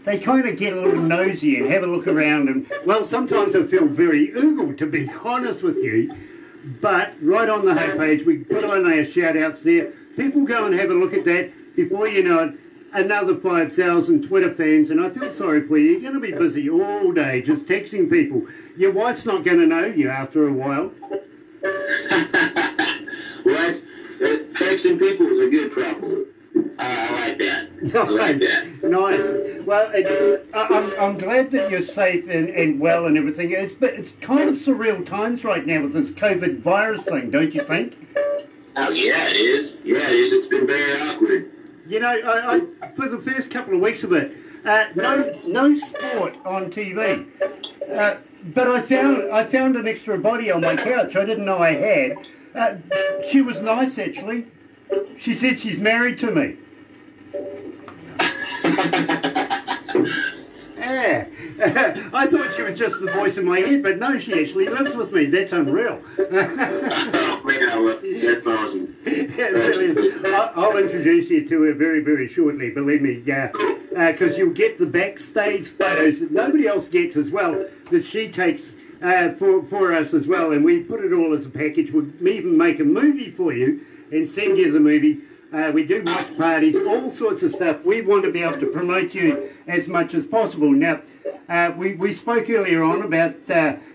A: They kind of get a little nosy and have a look around, and, well, sometimes I feel very oogle, to be honest with you. But right on the homepage, we put on our shout-outs there. People go and have a look at that. Before you know it, another 5,000 Twitter fans, and I feel sorry for you. You're going to be busy all day just texting people. Your wife's not going to know you after a while.
C: Well, texting people is a good problem. I like that. I like that.
A: Nice. Well, I'm glad that you're safe and well and everything. It's kind of surreal times right now with this COVID virus thing, don't you think?
C: Oh, yeah, it is. Yeah, it is. It's been very awkward.
A: I for the first couple of weeks of it, no sport on TV. But I found an extra body on my couch I didn't know I had. She was nice, actually. She said she's married to me. Yeah. I thought she was just the voice in my head, but no, she actually lives with me. That's unreal.
C: Oh, man, I love it. That's awesome.
A: Yeah, brilliant. I'll introduce you to her very, very shortly, believe me, because you'll get the backstage photos that nobody else gets as well, that she takes for us as well, and we put it all as a package. We'll even make a movie for you and send you the movie We do watch parties, all sorts of stuff. We want to be able to promote you as much as possible. Now, we spoke earlier on about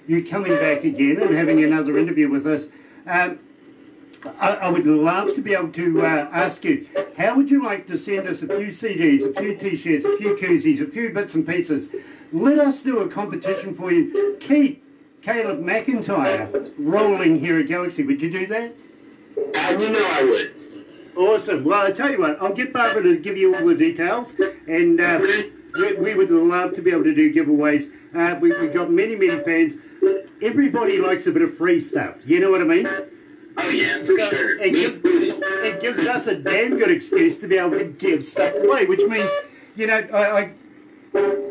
A: you coming back again and having another interview with us. I would love to be able to ask you, how would you like to send us a few CDs, a few T-shirts, a few koozies, a few bits and pieces? Let us do a competition for you. Keep Caleb McIntire rolling here at Galaxy. Would you do that?
C: You know I would.
A: Awesome. Well, I tell you what, I'll get Barbara to give you all the details, and we would love to be able to do giveaways. We've got many, many fans. Everybody likes a bit of free stuff. You know what I mean?
C: Oh, yeah, for sure.
A: It gives us a damn good excuse to be able to give stuff away, which means, you know,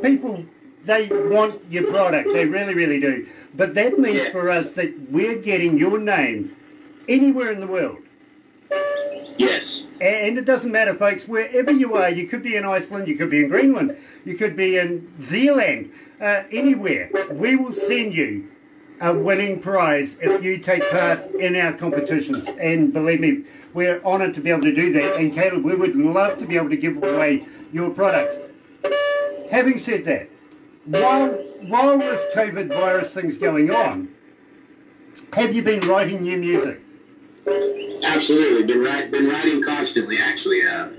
A: people, they want your product. They really, really do. But that means for us that we're getting your name anywhere in the world.
C: Yes.
A: And it doesn't matter, folks, wherever you are. You could be in Iceland, you could be in Greenland, you could be in Zealand, anywhere. We will send you a winning prize if you take part in our competitions. And believe me, we're honoured to be able to do that. And Caleb, we would love to be able to give away your products. Having said that, while this COVID virus thing's going on, have you been writing new music?
C: Absolutely. Been writing constantly, actually. I've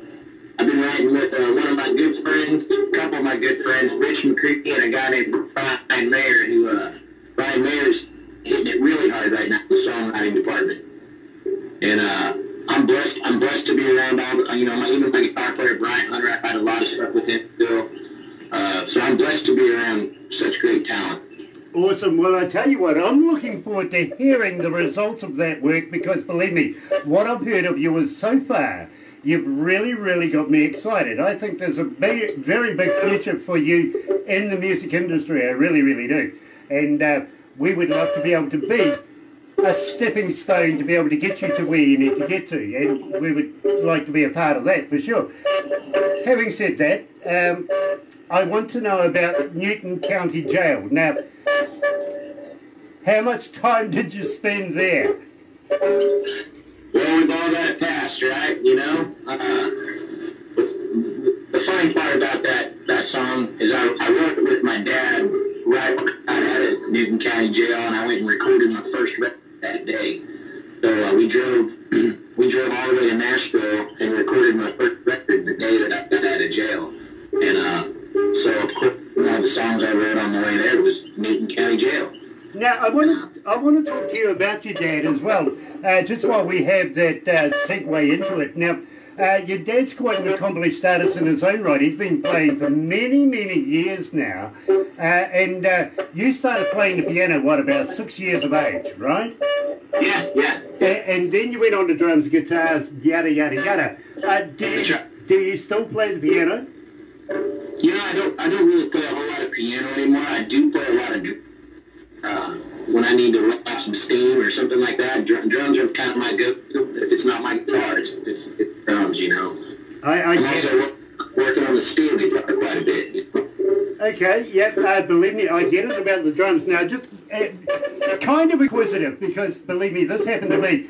C: been writing with one of my good friends, a couple of my good friends, Rich McCready, and a guy named Brian Mayer, who Brian Mayer's hitting it really hard right now in the songwriting department. And I'm blessed to be around all, even my guitar player, Brian Hunter. I've had a lot of stuff with him still. So I'm blessed to be around such great talent.
A: Awesome. Well, I tell you what, I'm looking forward to hearing the results of that work because, believe me, what I've heard of you is so far, you've really, really got me excited. I think there's a very big future for you in the music industry. I really, really do. And we would love to be able to be a stepping stone to be able to get you to where you need to get to. And we would like to be a part of that for sure. Having said that, I want to know about Newton County Jail. Now, how much time did you spend there?
C: Well, we've all got it passed, right? You know? The funny part about that song is I wrote it with my dad right out of Newton County Jail, and I went and recorded my first record that day. So we drove all the way to Nashville and recorded my first record the day that I got out of jail. And so, of course, one of the songs I wrote on the way there was Newton County Jail.
A: Now, I want to talk to you about your dad as well, just while we have that segue into it. Now, your dad's quite an accomplished artist in his own right. He's been playing for many, many years now. And you started playing the piano, about 6 years of age, right?
C: Yeah.
A: And then you went on to drums, guitars, yada, yada, yada. Do you still play the piano?
C: You know, I don't really play a whole lot of piano anymore. I do play a lot of when I need to let off some steam or something like that. Drums are kind of my go-to. If it's not my guitar, it's drums, you know. I'm also working on the steel guitar quite a bit. You know?
A: Okay, yep, believe me, I get it about the drums. Now, just kind of inquisitive, because, believe me, this happened to me.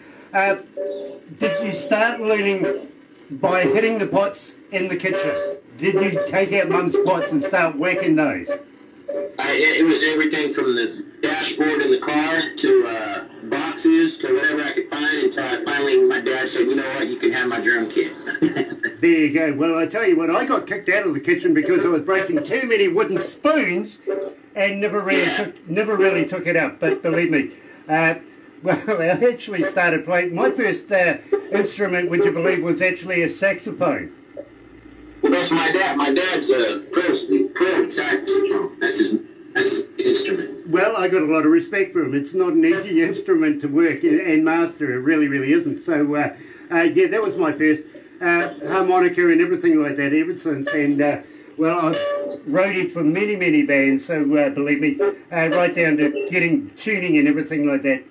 A: Did you start learning by hitting the pots in the kitchen? Did you take out Mum's pots and start whacking those?
C: It was everything from the dashboard in the car to boxes to whatever I could find until my dad said, you know what, you can have my drum kit.
A: There you go. Well, I tell you what, I got kicked out of the kitchen because I was breaking too many wooden spoons and never really took it up. But believe me, well, I actually started playing. My first instrument, would you believe, was actually a saxophone.
C: Well, that's my dad. My dad's a pro saxophone. That's his instrument.
A: Well, I got a lot of respect for him. It's not an easy instrument to work and master. It really, really isn't. So, yeah, that was my first harmonica and everything like that ever since. And, well, I've roadied for many, many bands. So, believe me, right down to getting tuning and everything like that.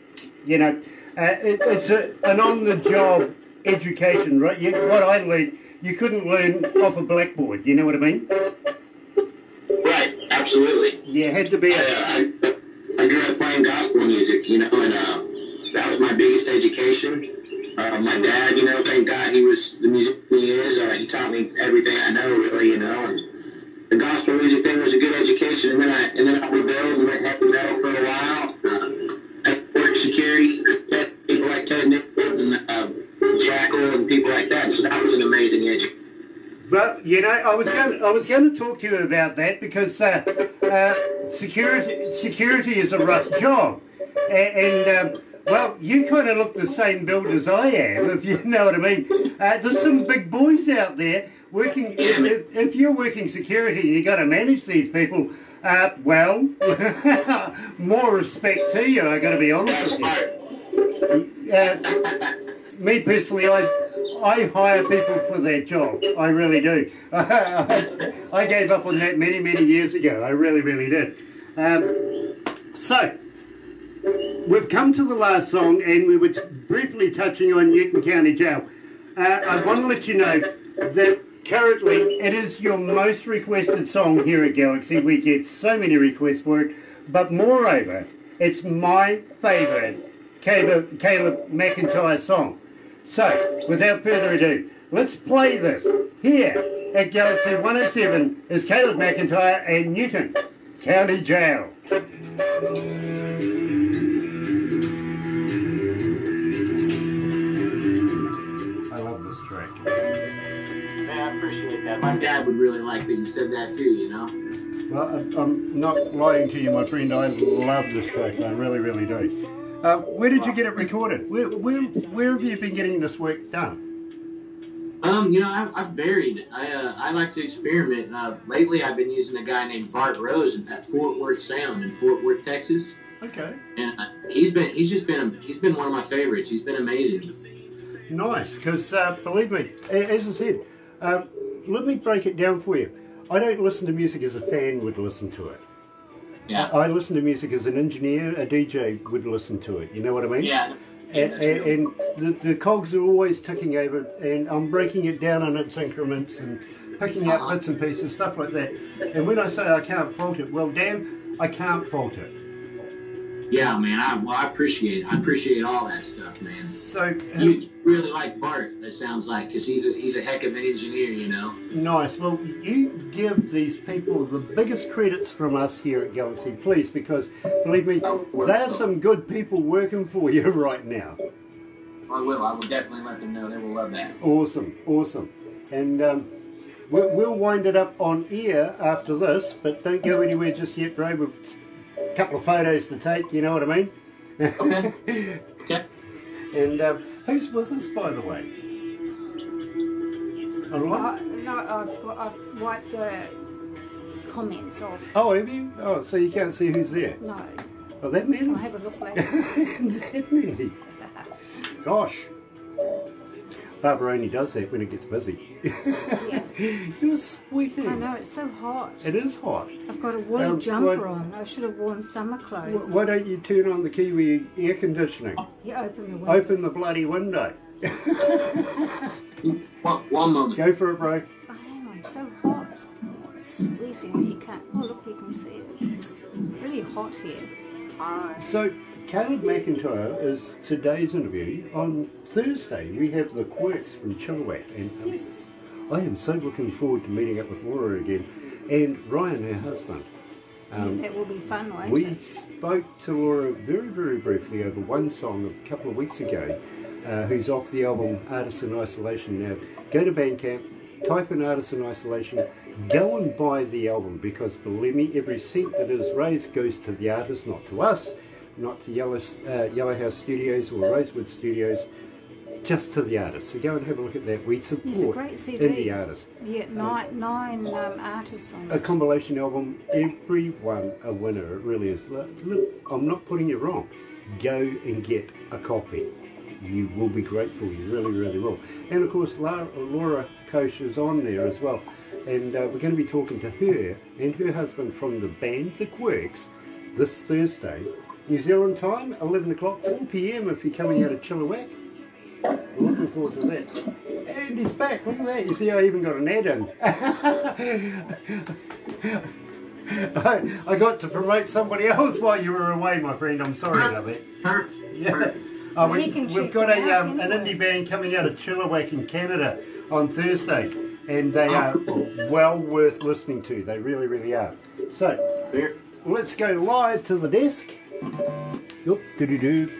A: You know, it's an on-the-job education, right? What I learned, you couldn't learn off a blackboard, you know what I mean?
C: Right, absolutely.
A: You had to be...
C: I grew up playing gospel music, you know, and that was my biggest education. My dad, you know, thank God he was the musician he is. He taught me everything I know, really, you know. And the gospel music thing was a good education. And then I rebelled and went heavy metal for a while. I worked security, people like Ted Nichols and Jackal and people like that. So that was an amazing education.
A: Well, you know, I was going to talk to you about that because security is a rough job, and well, you kind of look the same build as I am, if you know what I mean. There's some big boys out there working. If you're working security and you got to manage these people, well, more respect to you. I got to be honest with you. Me personally, I hire people for their job. I really do. I gave up on that many years ago. I really did. So, we've come to the last song, and we were briefly touching on Newton County Jail. I want to let you know that currently it is your most requested song here at Galaxy. We get so many requests for it, but moreover, it's my favourite Caleb McIntire song. So, without further ado, let's play this. Here at Galaxy 107 is Caleb McIntire and Newton County Jail. I love this track.
C: Man, I appreciate that. My dad would really like that you said that too, you know?
A: Well, I'm not lying to you, my friend. I love this track. I really do. Where did you get it recorded? Where have you been getting this work done?
C: You know, I've varied. I like to experiment. Lately, I've been using a guy named Bart Rose at Fort Worth Sound in Fort Worth, Texas.
A: Okay.
C: And he's been one of my favorites. He's been amazing.
A: Nice, because believe me, as I said, let me break it down for you. I don't listen to music as a fan would listen to it.
C: Yeah.
A: I listen to music as an engineer, a DJ would listen to it. You know what I mean?
C: Yeah.
A: And the cogs are always ticking over, and I'm breaking it down on its increments and picking up bits and pieces, stuff like that. And when I say I can't fault it, well, damn, I can't fault it.
C: Yeah, man. I appreciate all that stuff, man.
A: So
C: you really like Bart, it sounds like, because he's a heck of an engineer, you know.
A: Nice. Well, you give these people the biggest credits from us here at Galaxy, please, because believe me, there's some good people working for you right now.
C: I will definitely let them know. They will love that.
A: Awesome. And we'll wind it up on air after this, but don't go anywhere just yet, bro. We've a couple of photos to take, you know what I mean?
C: Okay. Okay.
A: And who's with us, by the way?
E: No, I've wiped the comments off.
A: Oh, have you? Oh, so you can't see who's there?
E: No.
A: Oh, that many?
E: I'll have a look later.
A: That many? Gosh. Barbara only does that when it gets busy.
E: Yeah.
A: You're sweating.
E: I know, it's so hot.
A: It is hot.
E: I've got a woolly jumper on. I should have worn summer clothes.
A: Why don't you turn on the Kiwi air conditioning?
E: You open the window.
A: Open the bloody window.
C: One moment.
A: Go for it, bro.
E: I am, I'm so hot. Sweating, you can't. Oh, look, you can see it. Really hot here. Oh.
A: So, Caleb McIntire is today's interview. On Thursday, we have the Quirks from Chilliwack. And
E: Yes.
A: I am so looking forward to meeting up with Laura again. And Ryan, her husband.
E: That will be fun, won't
A: We
E: it?
A: spoke to Laura very briefly over one song a couple of weeks ago, who's off the album Artists in Isolation. Now, go to Bandcamp, type in Artists in Isolation, go and buy the album, because believe me, every cent that is raised goes to the artist, not to us, not to Yellow House Studios or Rosewood Studios, just to the artist. So go and have a look at that. We support
E: It's a great CD.
A: indie artists.
E: Yeah, nine artists on
A: A
E: it.
A: compilation album, everyone a winner, it really is. Look, I'm not putting you wrong. Go and get a copy. You will be grateful, you really will. And of course Laura Koch is on there as well. And we're going to be talking to her and her husband from the band The Quirks this Thursday. New Zealand time, 11 o'clock, 4 p.m. if you're coming out of Chilliwack. We're looking forward to that. And he's back, look at that. You see, I even got an ad in. I got to promote somebody else while you were away, my friend. I'm sorry about that. Yeah. Oh,
E: He can
A: we've
E: check
A: got
E: it out
A: an
E: anyway.
A: indie band coming out of Chilliwack in Canada on Thursday, and they are well worth listening to. They really, really are. So, let's go live to the desk. Oop, doo-doo-doo.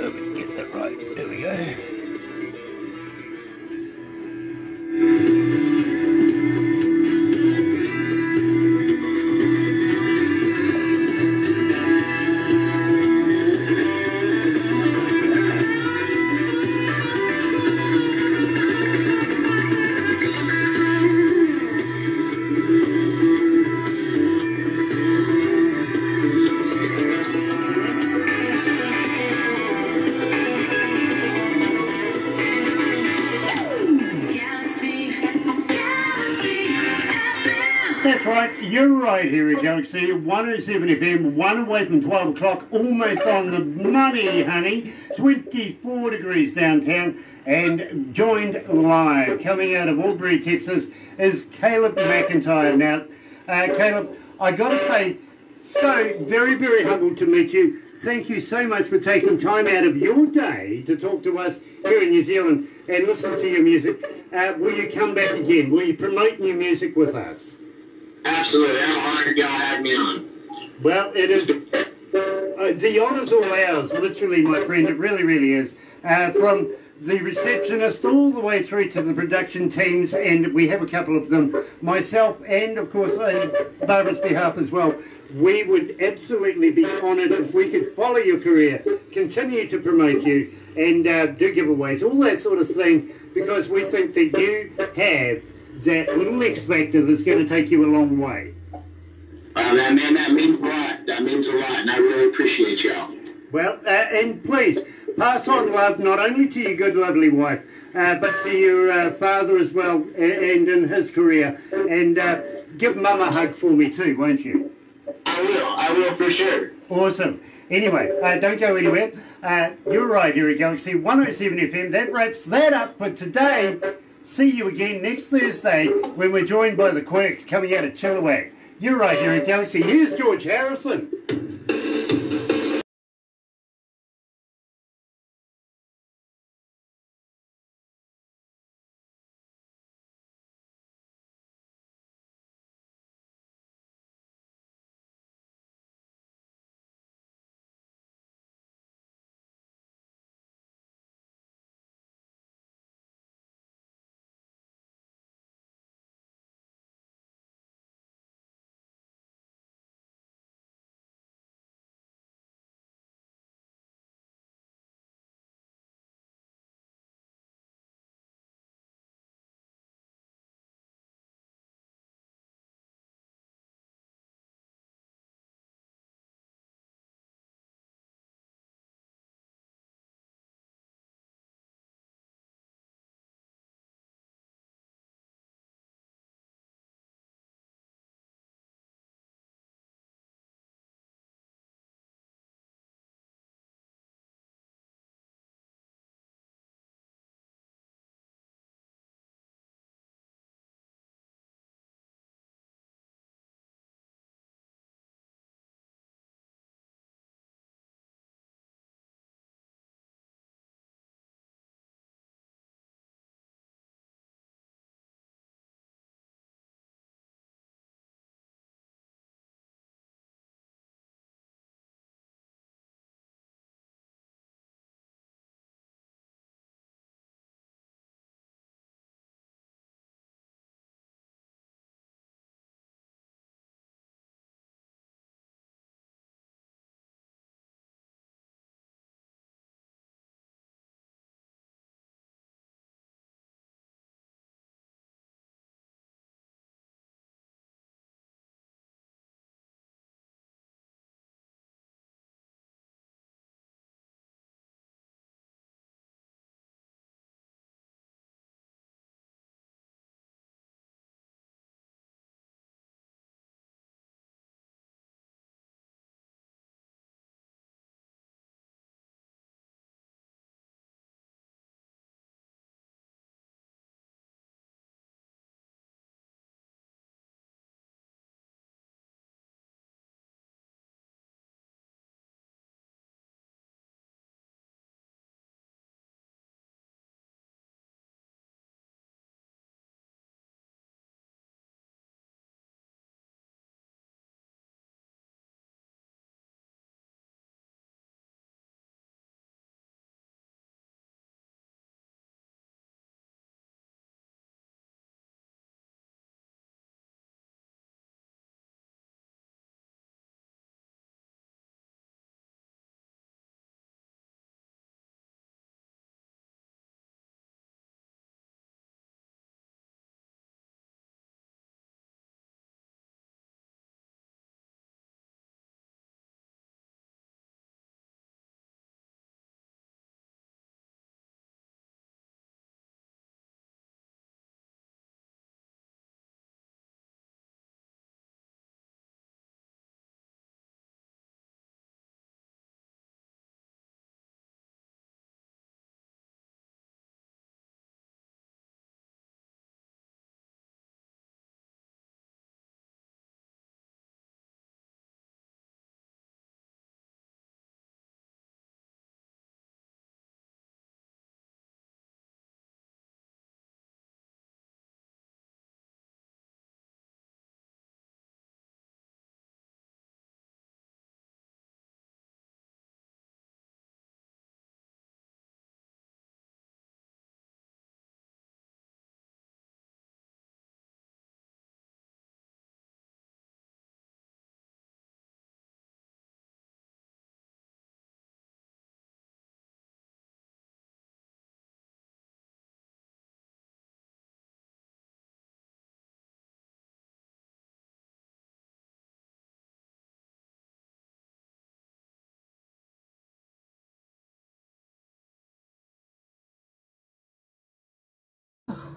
A: Let me get that right. There we go. That's right, you're right here at Galaxy 107 FM, 1 away from 12 o'clock, almost on the money, honey. 24 degrees downtown, and joined live, coming out of Albury, Texas, is Caleb McIntire. Now, Caleb, I got to say, so very, very humbled to meet you. Thank you so much for taking time out of your day to talk to us here in New Zealand and listen to your music. Will you come back again? Will you promote new music with us?
C: Absolutely. I'm honored y'all had me on.
A: Well, it is. The honour's all ours, literally, my friend. It really, really is. From the receptionist all the way through to the production teams, and we have a couple of them, myself and, of course, on Barbara's behalf as well. We would absolutely be honoured if we could follow your career, continue to promote you, and do giveaways, all that sort of thing, because we think that you have that little X factor that's going to take you a long way.
C: Man, that means a lot. That means a lot, and I really appreciate y'all.
A: Well, and please, pass on love not only to your good, lovely wife, but to your father as well, and in his career. And give Mum a hug for me too, won't you?
C: I will for sure.
A: Awesome. Anyway, don't go anywhere. You're right here at Galaxy 107 FM. That wraps that up for today. See you again next Thursday when we're joined by the Quirks coming out of Chilliwack. You're right here at Galaxy. Here's George Harrison.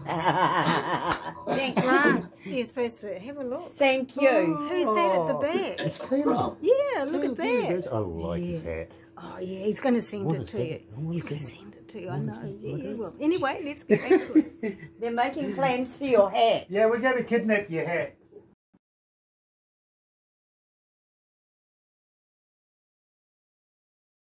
D: Thank you.
E: Grant, you're supposed to have a look.
D: Thank you.
E: Who's that at the back?
A: It's Caleb.
E: Yeah, look at
A: There he
E: that.
A: goes. I like his hat.
E: Oh, yeah, he's going to send
A: What
E: it
A: is
E: to
A: that?
E: you.
A: What
E: He's
A: is
E: going to
A: that?
E: send it to you, I know. Yeah, well, anyway, let's get back to it.
D: They're making plans for your hat.
A: Yeah, we're going to kidnap your hat.